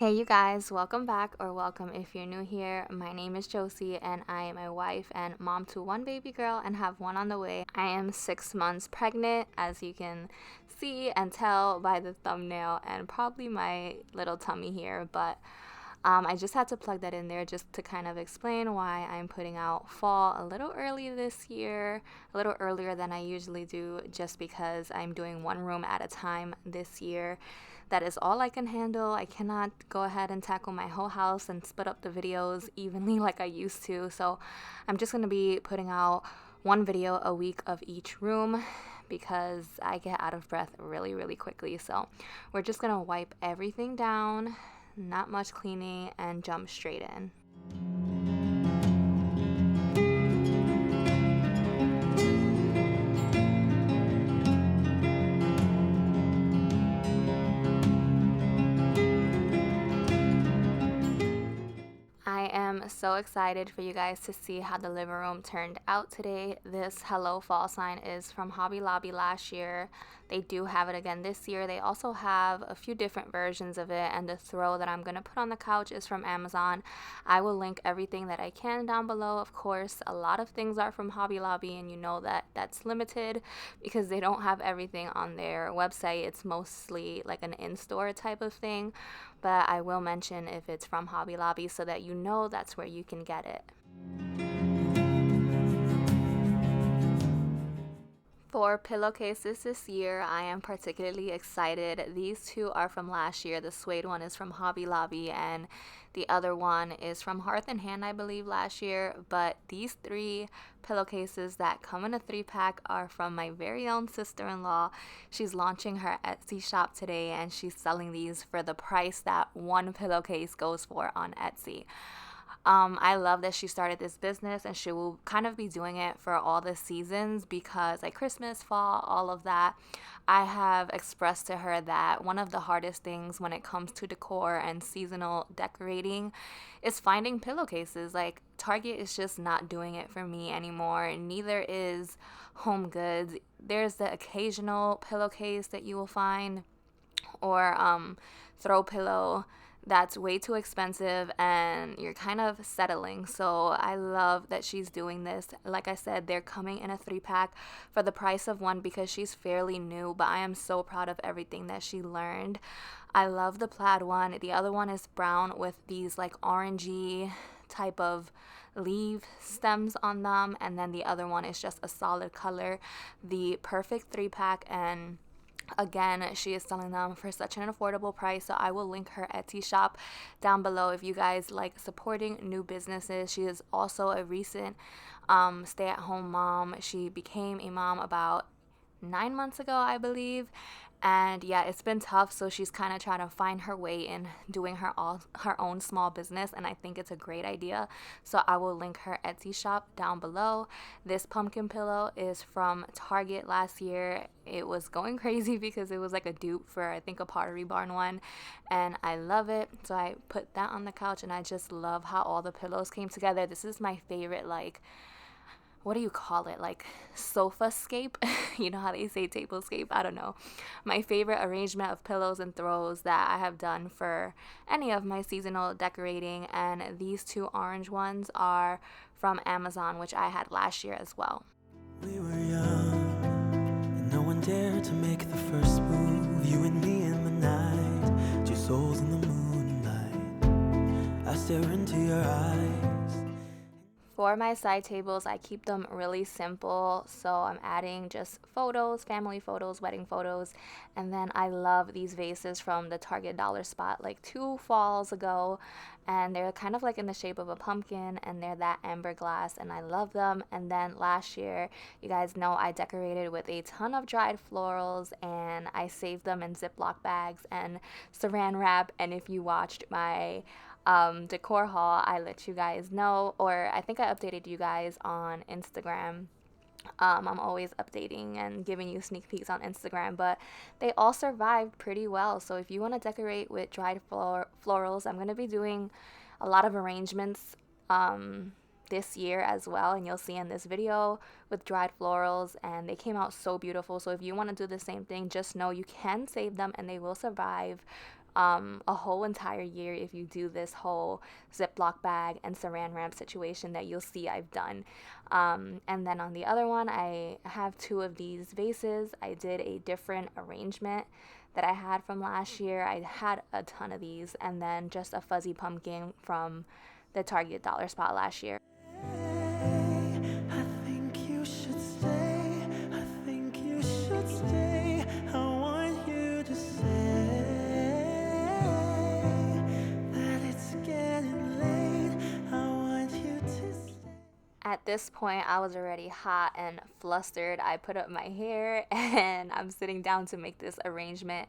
Hey you guys, welcome back or welcome if you're new here. My name is Josie and I am a wife and mom to one baby girl and have one on the way. I am 6 months pregnant, as you can see and tell by the thumbnail and probably my little tummy here, but I just had to plug that in there just to kind of explain why I'm putting out fall a little early this year, a little earlier than I usually do, just because I'm doing one room at a time this year. That is all I can handle. I cannot go ahead and tackle my whole house and split up the videos evenly like I used to. So I'm just going to be putting out one video a week of each room because I get out of breath really, really quickly. So we're just going to wipe everything down, not much cleaning, and jump straight in. I am so excited for you guys to see how the living room turned out today. This Hello Fall sign is from Hobby Lobby last year. They do have it again this year. They also have a few different versions of it, and the throw that I'm going to put on the couch is from Amazon. I will link everything that I can down below. Of course, a lot of things are from Hobby Lobby, and you know that that's limited because they don't have everything on their website. It's mostly like an in-store type of thing, but I will mention if it's from Hobby Lobby so that you know that's where you can get it. For pillowcases this year, I am particularly excited. These two are from last year. The suede one is from Hobby Lobby and the other one is from Hearth and Hand, I believe, last year. But these three pillowcases that come in a 3-pack are from my very own sister-in-law. She's launching her Etsy shop today and she's selling these for the price that one pillowcase goes for on Etsy. I love that she started this business and she will kind of be doing it for all the seasons because like Christmas, fall, all of that. I have expressed to her that one of the hardest things when it comes to decor and seasonal decorating is finding pillowcases. Like Target is just not doing it for me anymore. Neither is Home Goods. There's the occasional pillowcase that you will find or throw pillow that's way too expensive and you're kind of settling. So I love that she's doing this. Like I said, they're coming in a 3-pack for the price of one because she's fairly new, but I am so proud of everything that she learned. I love the plaid one. The other one is brown with these like orangey type of leaf stems on them, and then the other one is just a solid color. The perfect 3-pack, and again, she is selling them for such an affordable price, so I will link her Etsy shop down below if you guys like supporting new businesses. She is also a recent stay-at-home mom. She became a mom about 9 months ago, I believe. And yeah, it's been tough, so she's kind of trying to find her way in doing her own small business, and I think it's a great idea. So I will link her Etsy shop down below. This pumpkin pillow is from Target last year. It was going crazy because it was like a dupe for I think a Pottery Barn one, and I love it. So I put that on the couch, and I just love how all the pillows came together. This is my favorite, like, what do you call it, like sofa scape? You know how they say table scape? I don't know. My favorite arrangement of pillows and throws that I have done for any of my seasonal decorating, and these two orange ones are from Amazon, which I had last year as well. We were young and no one dared to make the first move. You and me in the night, two souls in the moonlight. I stare into your eyes. For my side tables, I keep them really simple, so I'm adding just photos, family photos, wedding photos, and then I love these vases from the Target dollar spot like 2 falls ago, and they're kind of like in the shape of a pumpkin, and they're that amber glass, and I love them. And then last year, you guys know I decorated with a ton of dried florals, and I saved them in Ziploc bags and saran wrap, and if you watched my decor haul, I let you guys know, or I think I updated you guys on Instagram. I'm always updating and giving you sneak peeks on Instagram, but they all survived pretty well. So if you want to decorate with dried florals, I'm going to be doing a lot of arrangements this year as well, and you'll see in this video with dried florals, and they came out so beautiful. So if you want to do the same thing, just know you can save them and they will survive a whole entire year if you do this whole Ziploc bag and saran wrap situation that you'll see I've done. And then on the other one, I have two of these vases. I did a different arrangement that I had from last year. I had a ton of these, and then just a fuzzy pumpkin from the Target dollar spot last year. I think you should stay. I think you should stay. I want you to say that it's getting late. I want you to stay. At this point, I was already hot and flustered. I put up my hair and I'm sitting down to make this arrangement.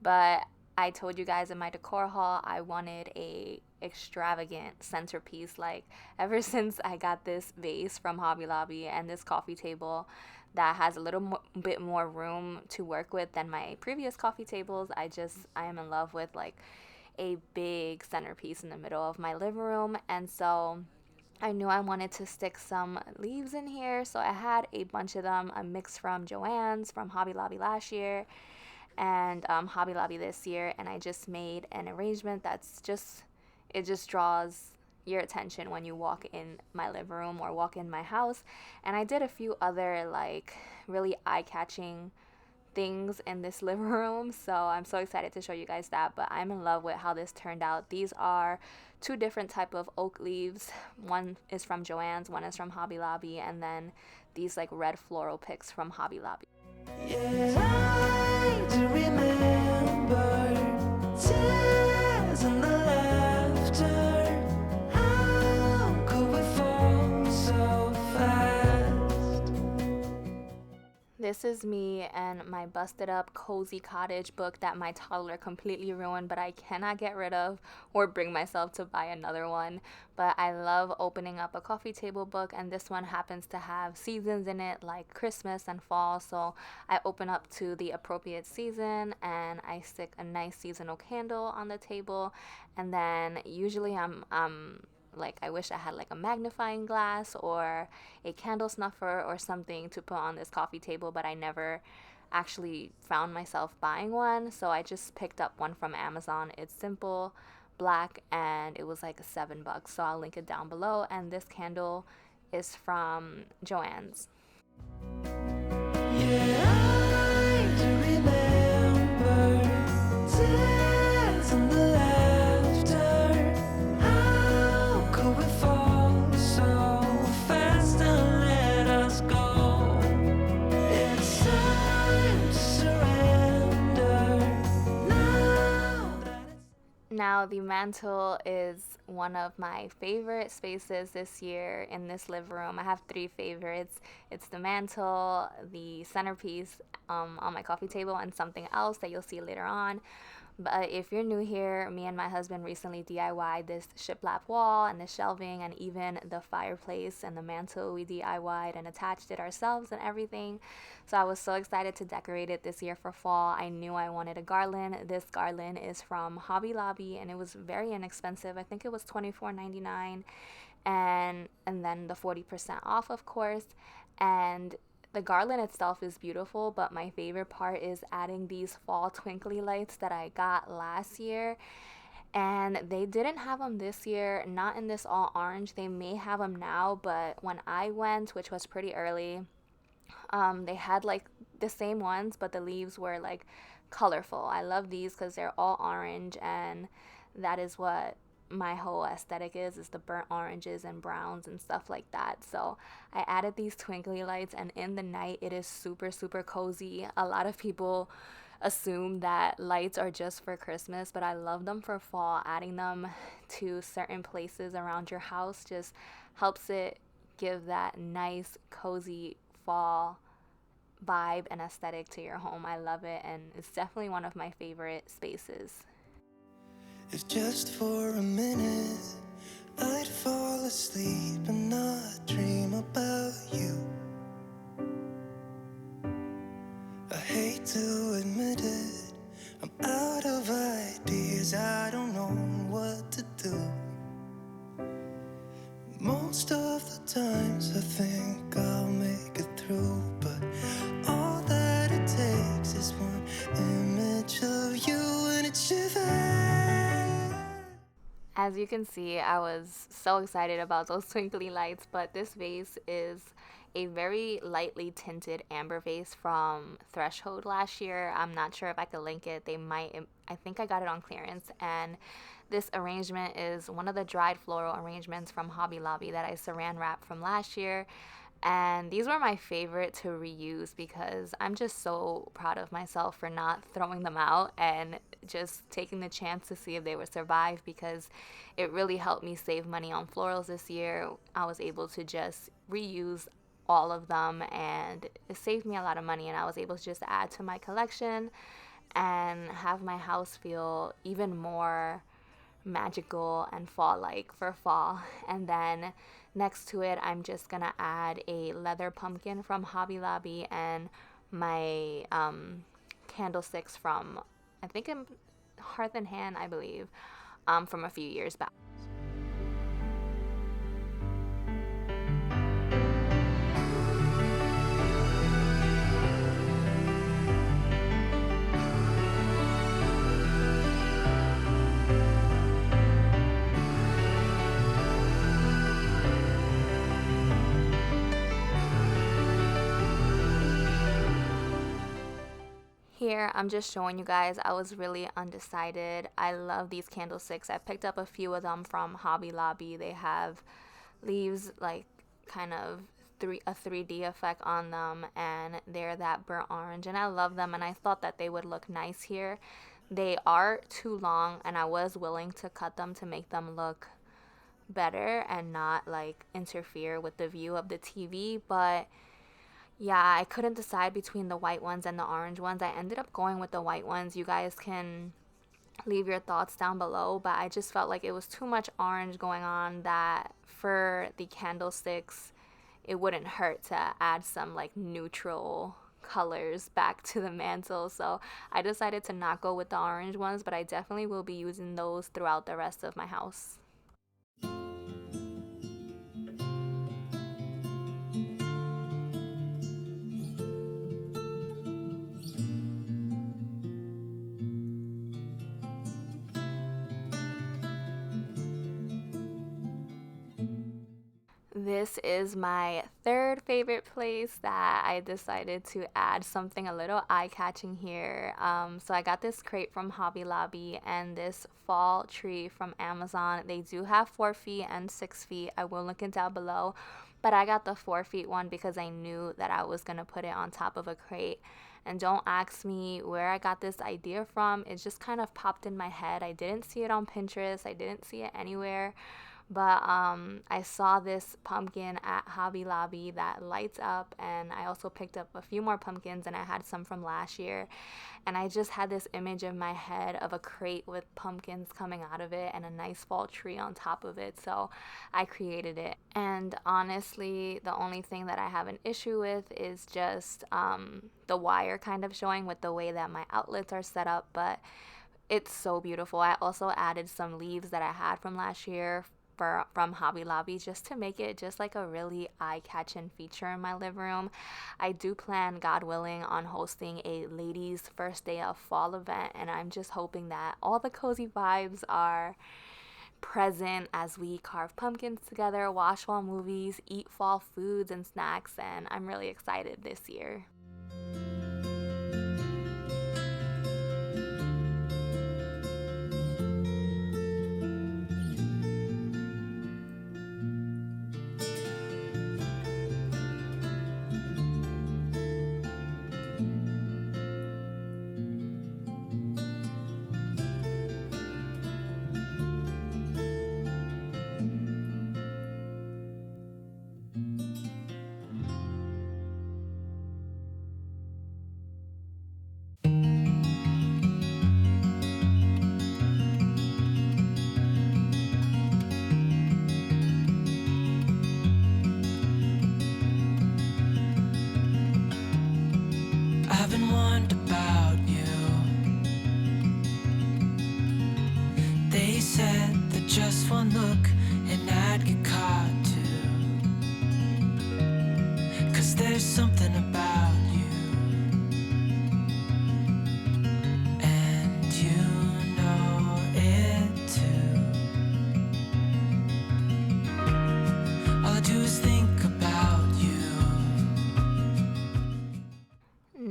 But I told you guys in my decor haul, I wanted a extravagant centerpiece. Like, ever since I got this vase from Hobby Lobby and this coffee table that has a little bit more room to work with than my previous coffee tables, I am in love with like a big centerpiece in the middle of my living room. And so I knew I wanted to stick some leaves in here, so I had a bunch of them, a mix from Joann's, from Hobby Lobby last year, and Hobby Lobby this year, and I just made an arrangement it just draws your attention when you walk in my living room or walk in my house. And I did a few other like really eye-catching things in this living room, so I'm so excited to show you guys that. But I'm in love with how this turned out. These are two different type of oak leaves. One is from Joann's, one is from Hobby Lobby, and then these like red floral picks from Hobby Lobby. Yeah, I do remember tears and the laughter. How could we fall so fast? This is me and my busted up cozy cottage book that my toddler completely ruined, but I cannot get rid of or bring myself to buy another one. But I love opening up a coffee table book, and this one happens to have seasons in it like Christmas and fall. So I open up to the appropriate season and I stick a nice seasonal candle on the table. And then usually I'm like, I wish I had like a magnifying glass or a candle snuffer or something to put on this coffee table, but I never actually found myself buying one. So I just picked up one from Amazon. It's simple, black, and it was like $7. So I'll link it down below. And this candle is from Joann's. Yeah, I do remember tears and the laughter. How could we fall so fast and let us go? It's time to surrender now that it's. Now, the mantle is one of my favorite spaces this year in this living room. I have three favorites. It's the mantle, the centerpiece on my coffee table, and something else that you'll see later on. But if you're new here, me and my husband recently DIY'd this shiplap wall and the shelving and even the fireplace and the mantle. We DIY'd and attached it ourselves and everything. So I was so excited to decorate it this year for fall. I knew I wanted a garland. This garland is from Hobby Lobby and it was very inexpensive. I think it was $24.99, and then the 40% off, of course. And the garland itself is beautiful, but my favorite part is adding these fall twinkly lights that I got last year. And they didn't have them this year, not in this all orange. They may have them now, but when I went, which was pretty early, they had like the same ones, but the leaves were like colorful. I love these because they're all orange, and that is what my whole aesthetic is the burnt oranges and browns and stuff like that. So I added these twinkly lights, and in the night it is super super cozy. A lot of people assume that lights are just for Christmas, but I love them for fall. Adding them to certain places around your house just helps it give that nice cozy fall vibe and aesthetic to your home. I love it, and it's definitely one of my favorite spaces. If just for a minute I'd fall asleep and not dream about you. I hate to admit it, I'm out of ideas, I don't know what to do. Most of the times I think I'll make it through, but all that it takes is one image of you and it shivers. As you can see, I was so excited about those twinkly lights, but this vase is a very lightly tinted amber vase from Threshold last year. I'm not sure if I could link it. I think I got it on clearance. And this arrangement is one of the dried floral arrangements from Hobby Lobby that I saran wrapped from last year. And these were my favorite to reuse because I'm just so proud of myself for not throwing them out and just taking the chance to see if they would survive, because it really helped me save money on florals this year. I was able to just reuse all of them and it saved me a lot of money, and I was able to just add to my collection and have my house feel even more magical and fall like for fall. And then next to it, I'm just gonna add a leather pumpkin from Hobby Lobby and my candlesticks from, I think, Hearth and Hand, I believe, from a few years back. Here, I'm just showing you guys, I was really undecided. I love these candlesticks. I picked up a few of them from Hobby Lobby. They have leaves, like, kind of a 3D effect on them, and they're that burnt orange, and I love them, and I thought that they would look nice here. They are too long, and I was willing to cut them to make them look better and not like interfere with the view of the TV, but yeah, I couldn't decide between the white ones and the orange ones. I ended up going with the white ones. You guys can leave your thoughts down below, but I just felt like it was too much orange going on, that for the candlesticks it wouldn't hurt to add some like neutral colors back to the mantle. So I decided to not go with the orange ones, but I definitely will be using those throughout the rest of my house. This is my third favorite place that I decided to add something a little eye-catching here. So I got this crate from Hobby Lobby and this fall tree from Amazon. They do have 4 feet and 6 feet. I will link it down below. But I got the 4 feet one because I knew that I was going to put it on top of a crate. And don't ask me where I got this idea from. It just kind of popped in my head. I didn't see it on Pinterest. I didn't see it anywhere. But I saw this pumpkin at Hobby Lobby that lights up, and I also picked up a few more pumpkins, and I had some from last year. And I just had this image in my head of a crate with pumpkins coming out of it and a nice fall tree on top of it. So I created it. And honestly, the only thing that I have an issue with is just the wire kind of showing with the way that my outlets are set up. But it's so beautiful. I also added some leaves that I had from last year from Hobby Lobby just to make it just like a really eye-catching feature in my living room. I do plan, God willing, on hosting a ladies' first day of fall event, and I'm just hoping that all the cozy vibes are present as we carve pumpkins together, watch fall movies, eat fall foods and snacks, and I'm really excited this year. I've been wondering about you. They said that just one look and I'd get caught too. 'Cause there's something about you, and you know it too.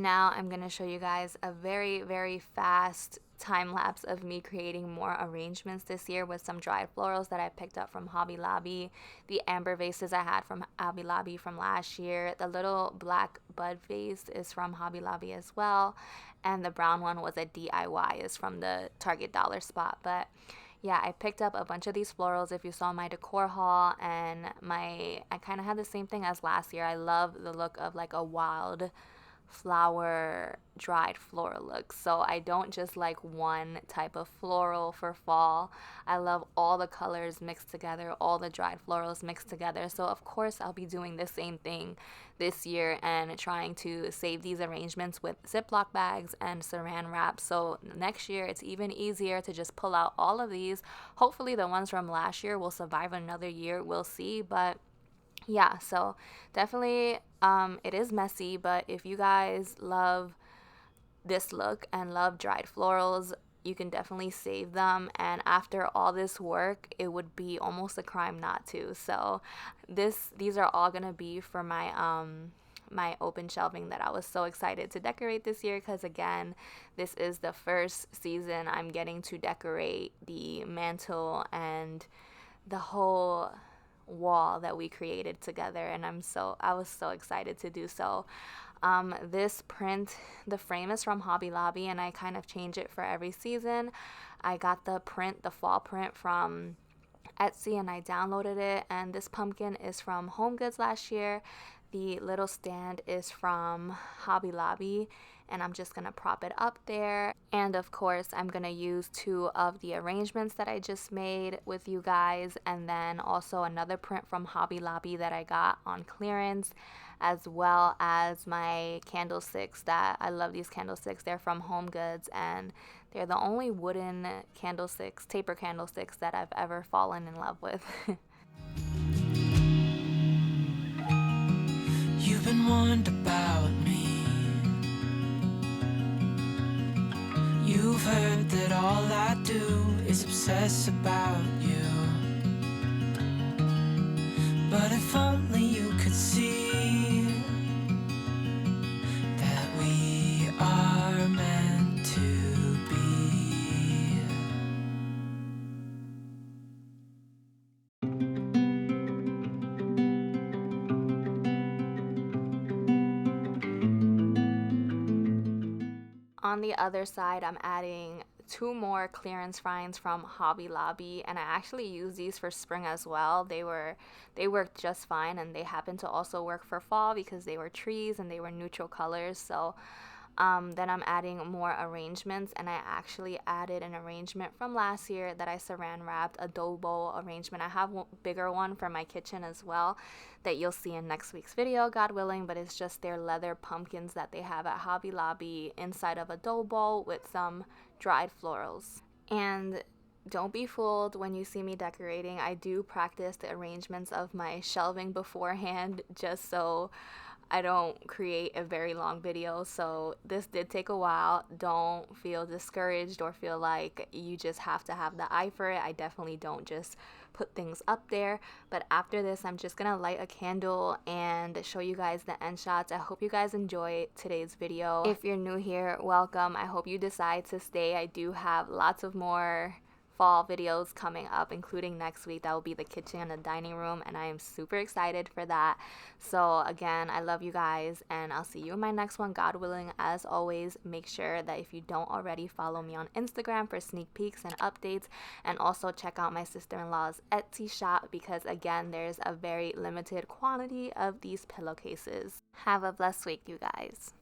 Now I'm going to show you guys a very, very fast time lapse of me creating more arrangements this year with some dried florals that I picked up from Hobby Lobby. The amber vases I had from Hobby Lobby from last year. The little black bud vase is from Hobby Lobby as well. And the brown one was a DIY, is from the Target dollar spot. But yeah, I picked up a bunch of these florals if you saw my decor haul, and I kind of had the same thing as last year. I love the look of like a wild flower dried floral look. So I don't just like one type of floral for fall. I love all the colors mixed together, all the dried florals mixed together. So of course I'll be doing the same thing this year and trying to save these arrangements with Ziploc bags and saran wrap. So next year it's even easier to just pull out all of these. Hopefully the ones from last year will survive another year. We'll see, but yeah, so definitely it is messy, but if you guys love this look and love dried florals, you can definitely save them, and after all this work it would be almost a crime not to. So these are all gonna be for my open shelving that I was so excited to decorate this year, because again, this is the first season I'm getting to decorate the mantle and the whole wall that we created together, and I was so excited to do so. This print, the frame is from Hobby Lobby, and I kind of change it for every season. I got the fall print from Etsy, and I downloaded it, and this pumpkin is from Home Goods last year. The little stand is from Hobby Lobby, and I'm just gonna prop it up there. And of course I'm gonna use 2 of the arrangements that I just made with you guys, and then also another print from Hobby Lobby that I got on clearance, as well as my candlesticks. That I love these candlesticks. They're from Home Goods, and they're the only wooden candlesticks, taper candlesticks, that I've ever fallen in love with. You've been warned about me. You've heard that all I do is obsess about you. But if only you could see that we are meant to be. On the other side, I'm adding 2 more clearance finds from Hobby Lobby, and I actually use these for spring as well. They worked just fine, and they happen to also work for fall because they were trees and they were neutral colors. So then I'm adding more arrangements, and I actually added an arrangement from last year that I saran wrapped, a dough bowl arrangement. I have a bigger one for my kitchen as well that you'll see in next week's video, God willing, but it's just their leather pumpkins that they have at Hobby Lobby inside of a dough bowl with some dried florals. And don't be fooled when you see me decorating. I do practice the arrangements of my shelving beforehand just so I don't create a very long video. So this did take a while. Don't feel discouraged or feel like you just have to have the eye for it. I definitely don't just put things up there. But after this, I'm just gonna light a candle and show you guys the end shots. I hope you guys enjoy today's video. If you're new here, welcome. I hope you decide to stay. I do have lots of more fall videos coming up, including next week. That will be the kitchen and the dining room, and I am super excited for that. So again, I love you guys, and I'll see you in my next one, God willing. As always, make sure that if you don't already, follow me on Instagram for sneak peeks and updates, and also check out my sister-in-law's Etsy shop, because again, there's a very limited quantity of these pillowcases. Have a blessed week, you guys.